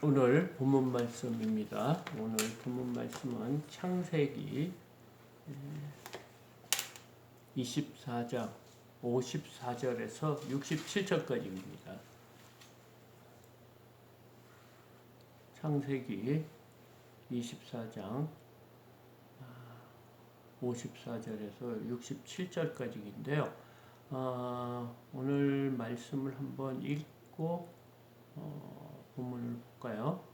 오늘 본문 말씀입니다. 오늘 본문 말씀은 창세기 24장 54절에서 67절까지입니다. 창세기 24장 54절에서 67절까지인데요. 오늘 말씀을 한번 읽고 본문을 볼까요?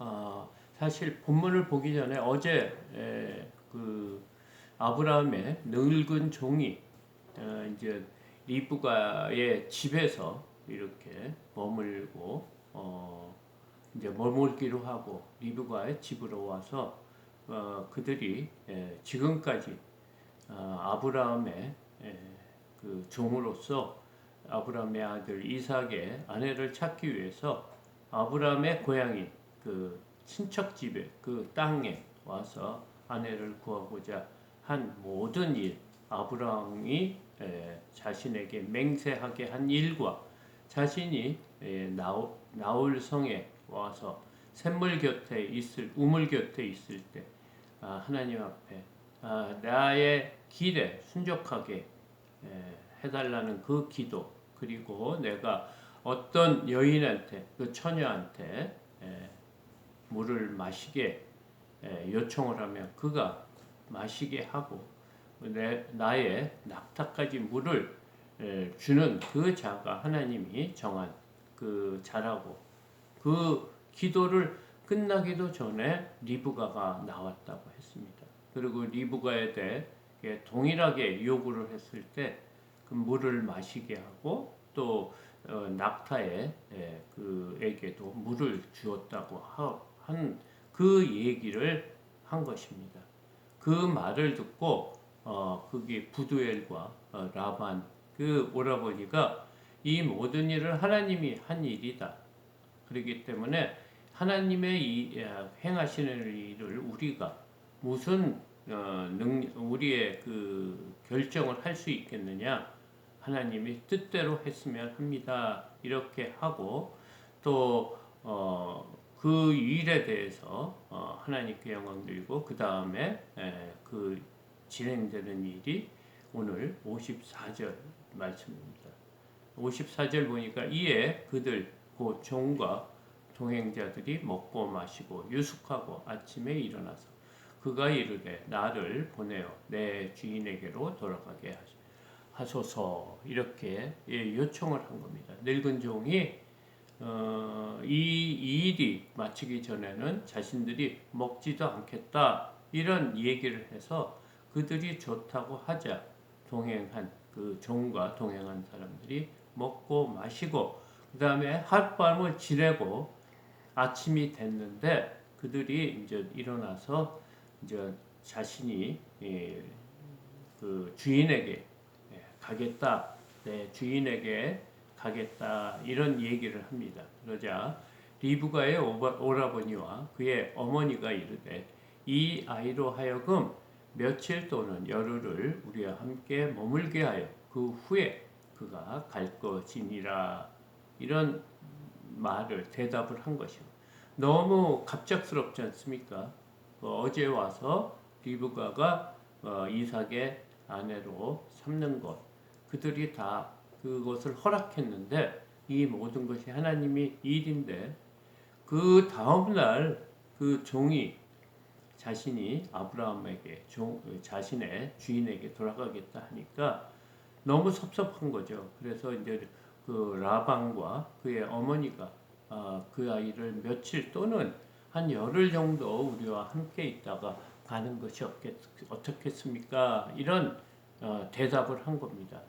사실 본문을 보기 전에 어제 그 아브라함의 늙은 종이 이제 리브가의 집에서 이렇게 머물고 이제 머물기로 하고 리브가의 집으로 와서 그들이 지금까지 아브라함의 그 종으로서 아브라함의 아들 이삭의 아내를 찾기 위해서 아브라함의 고향인 그 친척 집에 그 땅에 와서 아내를 구하고자 한 모든 일, 아브라함이 자신에게 맹세하게 한 일과 자신이 나올 성에 와서 샘물 곁에 있을 우물 곁에 있을 때 하나님 앞에 나의 길에 순종하게 해달라는 그 기도, 그리고 내가 어떤 여인한테, 그 처녀한테 물을 마시게 요청을 하면 그가 마시게 하고 나의 낙타까지 물을 주는 그 자가 하나님이 정한 그 자라고, 그 기도를 끝나기도 전에 리브가가 나왔다고 했습니다. 그리고 리브가에 대해 동일하게 요구를 했을 때 그 물을 마시게 하고 또 낙타에 그에게도 물을 주었다고 한 그 얘기를 한 것입니다. 그 말을 듣고 그게 부두엘과 라반 그 오라버니가 이 모든 일을 하나님이 한 일이다. 그렇기 때문에 하나님의 이 행하시는 일을 우리가 무슨 우리의 그 결정을 할 수 있겠느냐? 하나님이 뜻대로 했으면 합니다. 이렇게 하고 또 그 일에 대해서 하나님께 영광 드리고 그 다음에 그 진행되는 일이 오늘 54절 말씀입니다. 54절 보니까 이에 그들 곧 종과 동행자들이 먹고 마시고 유숙하고 아침에 일어나서 그가 이르되 나를 보내어 내 주인에게로 돌아가게 하소서, 이렇게 요청을 한 겁니다. 늙은 종이 이 일이 마치기 전에는 자신들이 먹지도 않겠다 이런 얘기를 해서 그들이 좋다고 하자 동행한 그 종과 동행한 사람들이 먹고 마시고 그 다음에 하룻밤을 지내고 아침이 됐는데 그들이 이제 일어나서 이제 자신이 그 주인에게 가겠다, 내 주인에게 가겠다 이런 얘기를 합니다. 그러자 리브가의 오라버니와 그의 어머니가 이르되 이 아이로 하여금 며칠 또는 열흘을 우리와 함께 머물게 하여 그 후에 그가 갈 것이니라, 이런 말을 대답을 한 것이요. 너무 갑작스럽지 않습니까? 어제 와서 리브가가 이삭의 아내로 삼는 것, 그들이 다 그것을 허락했는데 이 모든 것이 하나님의 일인데 그 다음날 그 종이 자신이 아브라함에게 자신의 주인에게 돌아가겠다 하니까 너무 섭섭한 거죠. 그래서 이제 그 라반과 그의 어머니가 그 아이를 며칠 또는 한 열흘 정도 우리와 함께 있다가 가는 것이 어떻겠습니까? 이런 대답을 한 겁니다.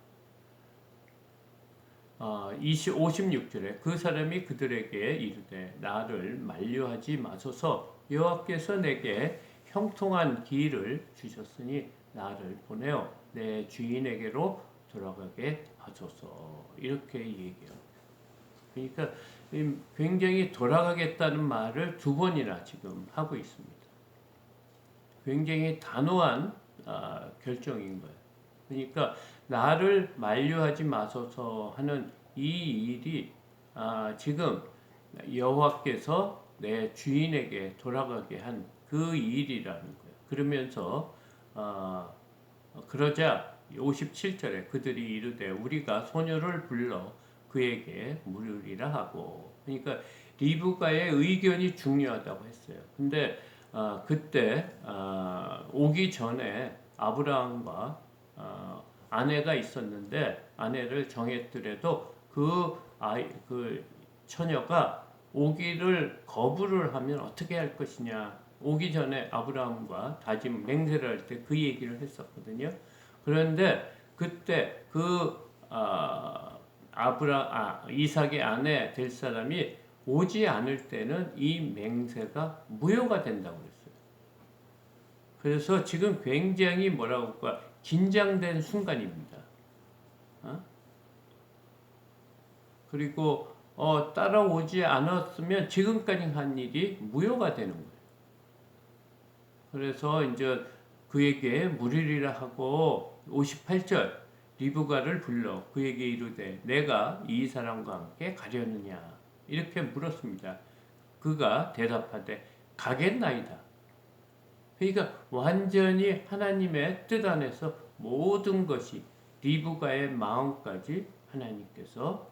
56절에 그 사람이 그들에게 이르되 나를 만류하지 마소서, 여호와께서 내게 형통한 기회를 주셨으니 나를 보내어 내 주인에게로 돌아가게 하소서, 이렇게 얘기해요. 그러니까 굉장히 돌아가겠다는 말을 두 번이나 지금 하고 있습니다. 굉장히 단호한 결정인 거예요. 그러니까 나를 만류하지 마소서 하는 이 일이 지금 여호와께서 내 주인에게 돌아가게 한 그 일이라는 거예요. 그러면서 그러자 57절에 그들이 이르되 우리가 소녀를 불러 그에게 물으리라 하고. 그러니까 리브가의 의견이 중요하다고 했어요. 근데 그때 오기 전에 아브라함과 아내가 있었는데 아내를 정했더라도 그 처녀가 오기를 거부를 하면 어떻게 할 것이냐. 오기 전에 아브라함과 다짐 맹세를 할 때 그 얘기를 했었거든요. 그런데 그때 이삭의 아내 될 사람이 오지 않을 때는 이 맹세가 무효가 된다고 그랬어요. 그래서 지금 굉장히 뭐라고 할까 긴장된 순간입니다. 그리고 따라오지 않았으면 지금까지 한 일이 무효가 되는 거예요. 그래서 이제 그에게 물으리라 하고 58절 리브가를 불러 그에게 이르되 내가 이 사람과 함께 가려느냐 이렇게 물었습니다. 그가 대답하되 가겠나이다. 그러니까 완전히 하나님의 뜻 안에서 모든 것이 리브가의 마음까지 하나님께서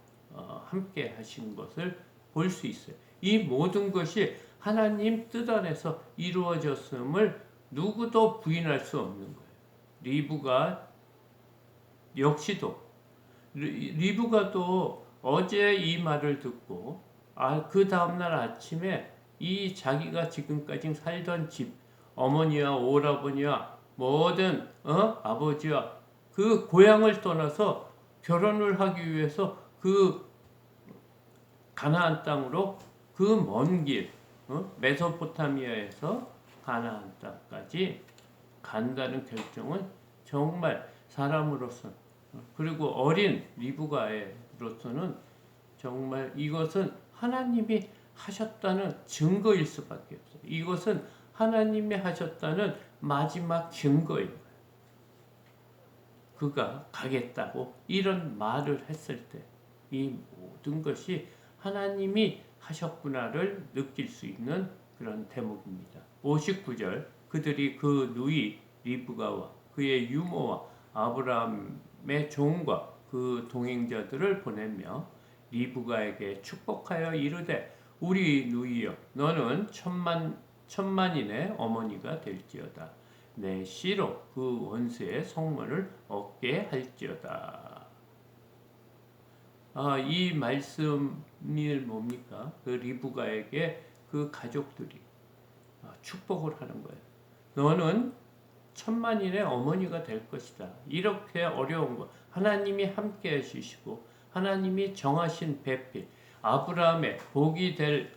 함께 하신 것을 볼 수 있어요. 이 모든 것이 하나님 뜻 안에서 이루어졌음을 누구도 부인할 수 없는 거예요. 리브가 역시도 리브가도 어제 이 말을 듣고 그 다음날 아침에 이 자기가 지금까지 살던 집 어머니와 오라버니와 모든 아버지와 그 고향을 떠나서 결혼을 하기 위해서 그 가나안 땅으로 그 먼 길 메소포타미아에서 가나안 땅까지 간다는 결정은 정말 사람으로서 그리고 어린 리브가로서는 정말 이것은 하나님이 하셨다는 증거일 수밖에 없어요. 이것은 하나님이 하셨다는 마지막 증거예요. 그가 가겠다고 이런 말을 했을 때 이 모든 것이 하나님이 하셨구나를 느낄 수 있는 그런 대목입니다. 59절 그들이 그 누이 리브가와 그의 유모와 아브라함의 종과 그 동행자들을 보내며 리브가에게 축복하여 이르되 우리 누이여 너는 천만인의 어머니가 될지어다. 내 씨로 그 원수의 성문을 얻게 할지어다. 이 말씀이 뭡니까? 그 리브가에게 그 가족들이 축복을 하는 거예요. 너는 천만인의 어머니가 될 것이다. 이렇게 어려운 거 하나님이 함께 해주시고 하나님이 정하신 배필 아브라함의 복이 될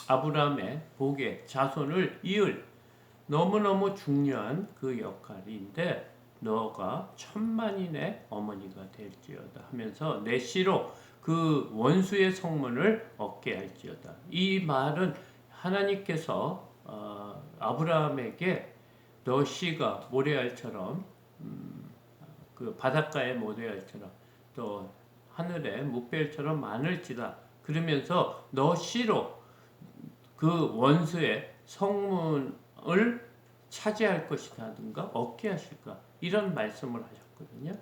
아브라함의 복의 자손을 이을 너무너무 중요한 그 역할인데 너가 천만인의 어머니가 될지어다 하면서 내 씨로 그 원수의 성문을 얻게 할지어다. 이 말은 하나님께서 아브라함에게 너 씨가 모래알처럼 그 바닷가의 모래알처럼 또 하늘의 뭇별처럼 많을지다. 그러면서 너 씨로 그 원수의 성문을 차지할 것이라든가 얻게 하실까 이런 말씀을 하셨거든요.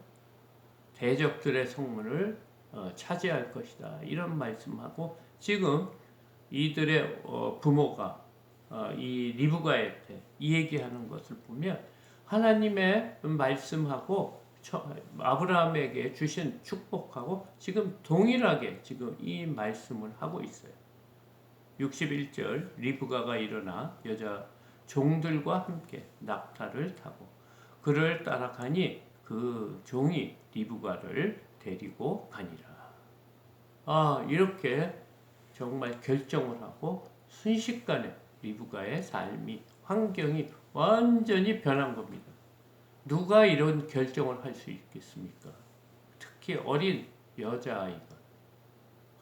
대적들의 성문을 차지할 것이다 이런 말씀하고 지금 이들의 부모가 이 리브가한테 이 얘기하는 것을 보면 하나님의 말씀하고 아브라함에게 주신 축복하고 지금 동일하게 지금 이 말씀을 하고 있어요. 61절 리브가가 일어나 여자 종들과 함께 낙타를 타고 그를 따라가니 그 종이 리브가를 데리고 가니라. 이렇게 정말 결정을 하고 순식간에 리브가의 삶이 환경이 완전히 변한 겁니다. 누가 이런 결정을 할 수 있겠습니까? 특히 어린 여자아이가.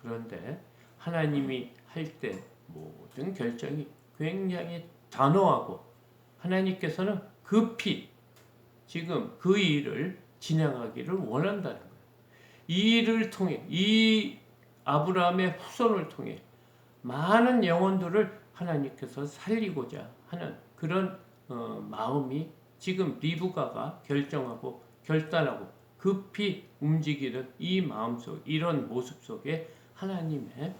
그런데 하나님이 할 때 모든 결정이 굉장히 단호하고 하나님께서는 급히 지금 그 일을 진행하기를 원한다는 거예요. 이 일을 통해 이 아브라함의 후손을 통해 많은 영혼들을 하나님께서 살리고자 하는 그런 마음이 지금 리브가가 결정하고 결단하고 급히 움직이는 이 마음속 이런 모습 속에 하나님의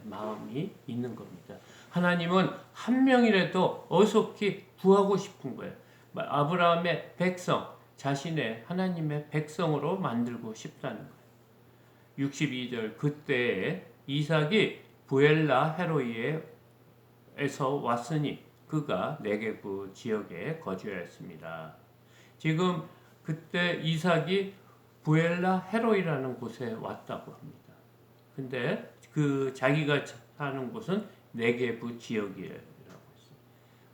마음이 있는 겁니다. 하나님은 한 명이라도 어속히 구하고 싶은 거예요. 아브라함의 백성, 자신의 하나님의 백성으로 만들고 싶다는 거예요. 62절 그때에 이삭이 부엘라 헤로이에서 왔으니 그가 네게부 지역에 거주하였습니다. 지금 그때 이삭이 부엘라 헤로이라는 곳에 왔다고 합니다. 근데 그 자기가 사는 곳은 네게부 지역이라고 했어요.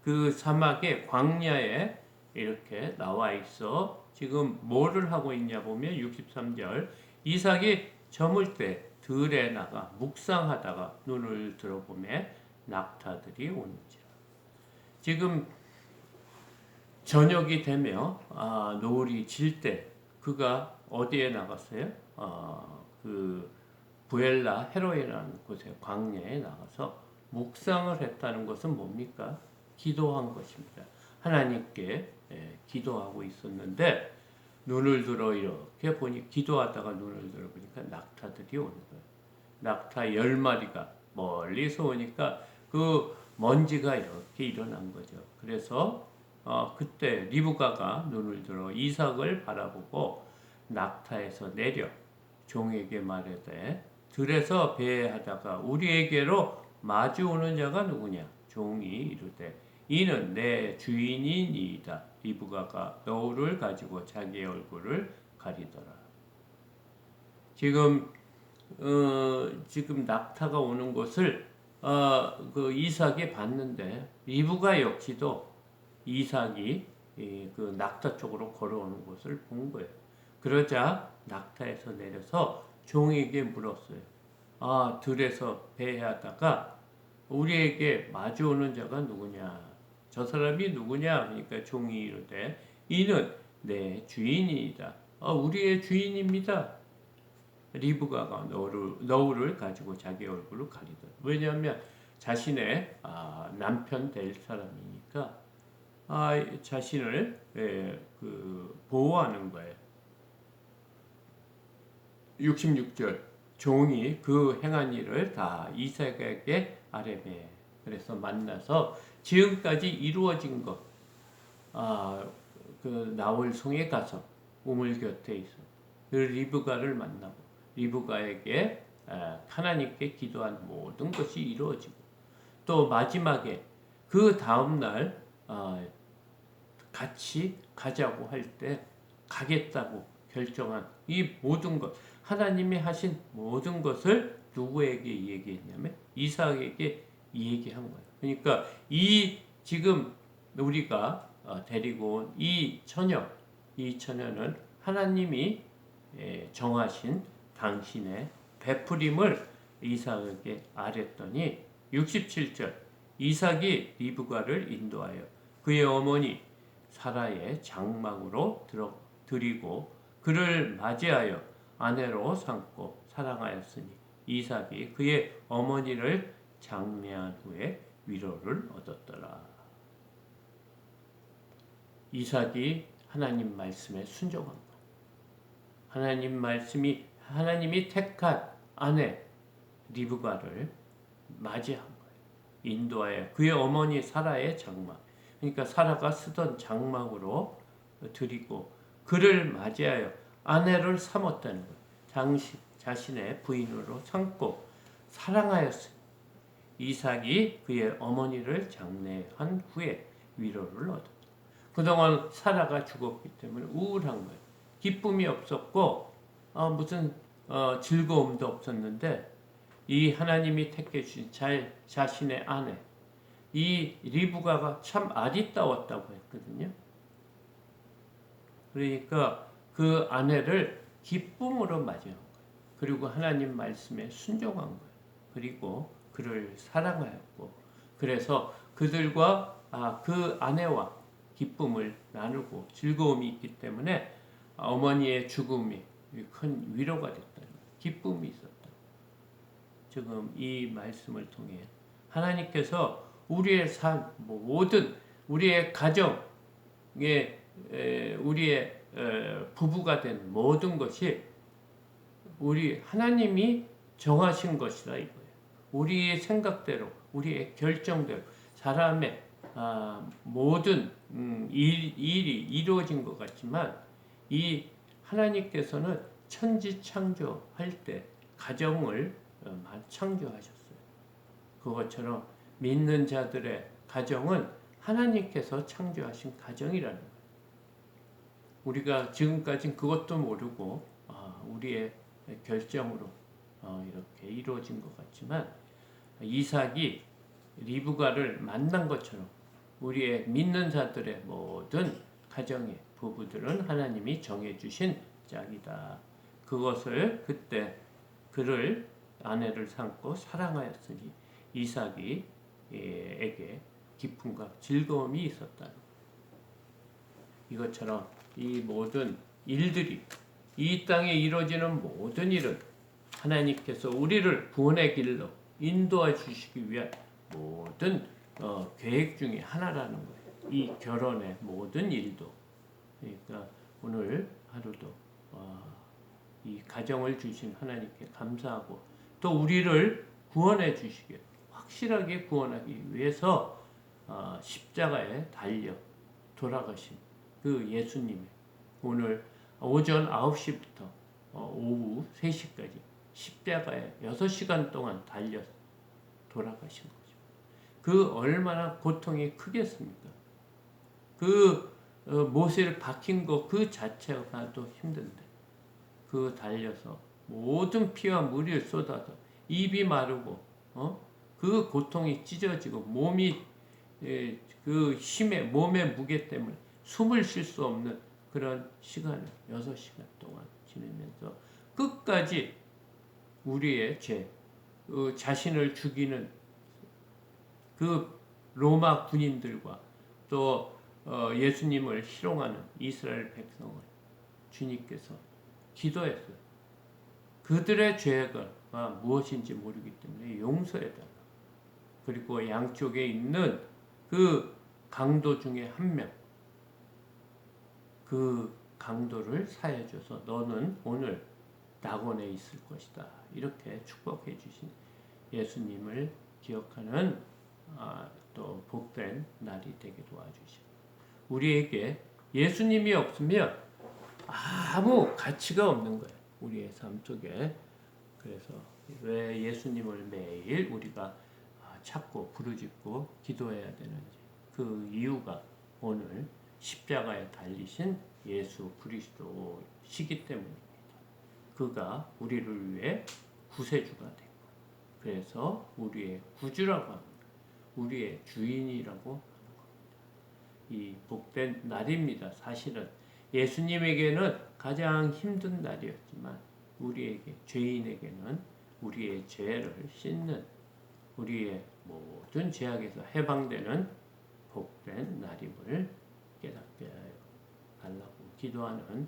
그 사막의 광야에 이렇게 나와 있어 지금 뭐를 하고 있냐 보면 63절 이삭이 저물 때 들에 나가 묵상하다가 눈을 들어보매 낙타들이 오는지라. 지금 저녁이 되며 노을이 질 때 그가 어디에 나갔어요? 그 부엘라 헤로이라는 곳에 광야에 나가서 묵상을 했다는 것은 뭡니까? 기도한 것입니다. 하나님께 기도하고 있었는데 눈을 들어 이렇게 보니 기도하다가 눈을 들어 보니까 낙타들이 오는 거예요. 낙타 10마리가 멀리서 오니까 그 먼지가 이렇게 일어난 거죠. 그래서 그때 리브가가 눈을 들어 이삭을 바라보고 낙타에서 내려 종에게 말하되 들에서 배회하다가 우리에게로 마주오는 자가 누구냐? 종이 이르되 이는 내 주인이니이다. 리브가가 너울을 가지고 자기의 얼굴을 가리더라. 지금 낙타가 오는 것을 그 이삭이 봤는데 리브가 역시도 이삭이 그 낙타 쪽으로 걸어오는 것을 본 거예요. 그러자 낙타에서 내려서 종에게 물었어요. 들에서 배회하다가 우리에게 마주오는 자가 누구냐? 저 사람이 누구냐? 그러니까 종이 이르되 이는 내 주인이다. 우리의 주인입니다. 리브가가 너울을 가지고 자기 얼굴을 가리더라. 왜냐하면 자신의 남편 될 사람이니까 자신을 보호하는 거예요. 66절 종이 그 행한 일을 다 이삭에게 아뢰매 그래서 만나서 지금까지 이루어진 것 그 나홀성에 가서 우물 곁에 있어 그 리브가를 만나고 리브가에게 하나님께 기도한 모든 것이 이루어지고 또 마지막에 그 다음날 같이 가자고 할 때 가겠다고 결정한 이 모든 것 하나님이 하신 모든 것을 누구에게 얘기했냐면 이삭에게 얘기한 거예요. 그러니까 이 지금 우리가 데리고 온 이 처녀는 하나님이 정하신 당신의 베풀임을 이삭에게 아랬더니 67절 이삭이 리브가를 인도하여 그의 어머니 사라의 장막으로 들이고 그를 맞이하여 아내로 삼고 사랑하였으니 이삭이 그의 어머니를 장례한 후에 위로를 얻었더라. 이삭이 하나님 말씀에 순종한 것. 하나님이 택한 아내 리브가를 맞이한 거예요. 인도하여 그의 어머니 사라의 장막. 그러니까 사라가 쓰던 장막으로 드리고 그를 맞이하여 아내를 삼았다는 거예요. 자신의 부인으로 삼고 사랑하였으니 이삭이 그의 어머니를 장례한 후에 위로를 얻었다. 그동안 사라가 죽었기 때문에 우울한 거예요. 기쁨이 없었고 무슨 즐거움도 없었는데 이 하나님이 택해 주신 자신의 아내 이 리브가가 참 아리따웠다고 했거든요. 그러니까 그 아내를 기쁨으로 맞이한 거예요. 그리고 하나님 말씀에 순종한 거예요. 그리고 그를 사랑하였고 그래서 그들과 그 아내와 기쁨을 나누고 즐거움이 있기 때문에 어머니의 죽음이 큰 위로가 됐다. 기쁨이 있었다. 지금 이 말씀을 통해 하나님께서 우리의 삶, 모든 우리의 가정에 우리의 부부가 된 모든 것이 우리 하나님이 정하신 것이다 이거예요. 우리의 생각대로, 우리의 결정대로 사람의 모든 일이 이루어진 것 같지만 이 하나님께서는 천지 창조할 때 가정을 창조하셨어요. 그것처럼 믿는 자들의 가정은 하나님께서 창조하신 가정이라는 거예요. 우리가 지금까지 그것도 모르고 우리의 결정으로 이렇게 이루어진 것 같지만 이삭이 리브가를 만난 것처럼 우리의 믿는 자들의 모든 가정의 부부들은 하나님이 정해주신 짝이다. 그것을 그때 그를 아내를 삼고 사랑하였으니 이삭이 에게 기쁨과 즐거움이 있었다. 이것처럼 이 모든 일들이 이 땅에 이루어지는 모든 일은 하나님께서 우리를 구원의 길로 인도해 주시기 위한 모든 계획 중에 하나라는 거예요. 이 결혼의 모든 일도. 그러니까 오늘 하루도 이 가정을 주신 하나님께 감사하고 또 우리를 구원해 주시길 확실하게 구원하기 위해서 십자가에 달려 돌아가신 그 예수님의 오늘 오전 9시부터 오후 3시까지 십자가에 6시간 동안 달려 돌아가신 거죠. 그 얼마나 고통이 크겠습니까? 그 못을 박힌 거 그 자체가도 힘든데 그 달려서 모든 피와 물을 쏟아서 입이 마르고 그 고통이 찢어지고 몸이 그 힘의 몸의 무게 때문에 숨을 쉴 수 없는 그런 시간을 6시간 동안 지내면서 끝까지 우리의 죄, 자신을 죽이는 그 로마 군인들과 또 예수님을 희롱하는 이스라엘 백성을 주님께서 기도했어요. 그들의 죄가 무엇인지 모르기 때문에 용서해달라. 그리고 양쪽에 있는 그 강도 중에 한 명, 그 강도를 사해줘서 너는 오늘 낙원에 있을 것이다. 이렇게 축복해 주신 예수님을 기억하는 또 복된 날이 되게 도와주시고 우리에게 예수님이 없으면 아무 가치가 없는 거예요. 우리의 삶 속에. 그래서 왜 예수님을 매일 우리가 찾고 부르짖고 기도해야 되는지 그 이유가 오늘 십자가에 달리신 예수 그리스도시기 때문입니다. 그가 우리를 위해 구세주가 되고 그래서 우리의 구주라고 합니다. 우리의 주인이라고 하는 겁니다. 이 복된 날입니다. 사실은 예수님에게는 가장 힘든 날이었지만 우리에게 죄인에게는 우리의 죄를 씻는 우리의 모든 죄악에서 해방되는 복된 날임을 깨닫게 달라고 기도하는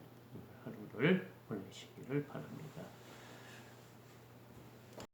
하루를 보내시기를 바랍니다.